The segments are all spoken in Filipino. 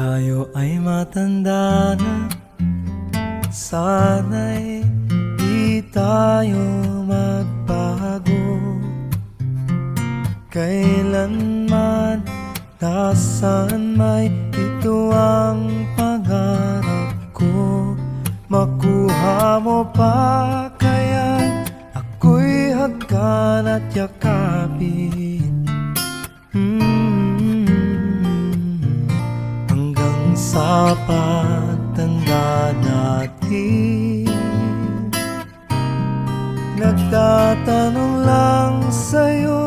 tayo ay matanda na, sana'y di tayo magbago. Kailanman, nasaan may ito ang pangarap ko. Makuha mo pa kaya ako'y hagkan at yakapin, hanggang sa pagtanda natin. Nagtatanong lang sa'yo,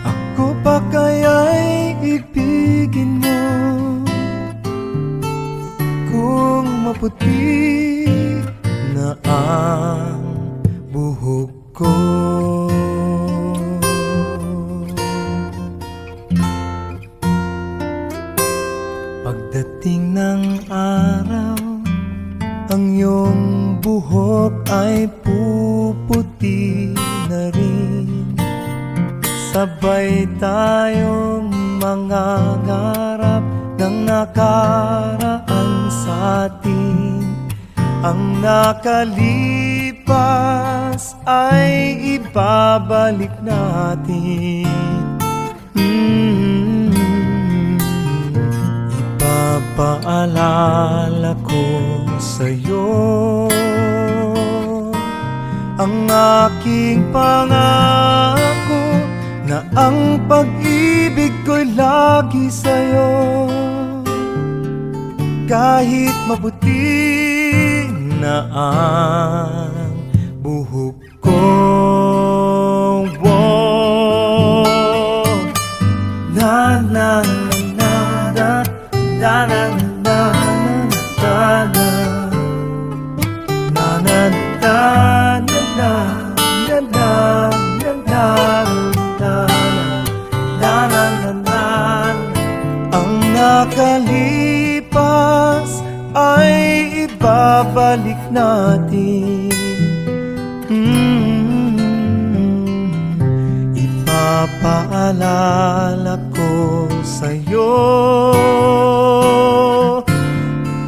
ako pa kaya'y ibigin mo? Kung maputi na ang buhok ko, pagdating ng araw, ang iyong buhok ay puputi na rin. Sabay tayong mangangarap ng nakaraan sa atin. Ang nakalipas ay ibabalik natin. Ipapaalala ko sa'yo ang aking pangako, na ang pag-ibig ko'y lagi sa'yo. Kahit maputi na ang buhok ko, na na na na na na na na na ang nakalipas ay ibabalik natin. Ipapaalala ko sa'yo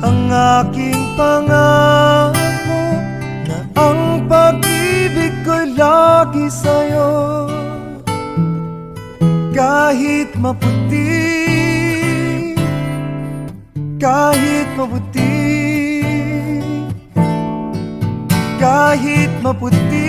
ang aking pangako, na ang pag-ibig ko'y lagi sa'yo. Kahit maputi, kahit maputi, kahit maputi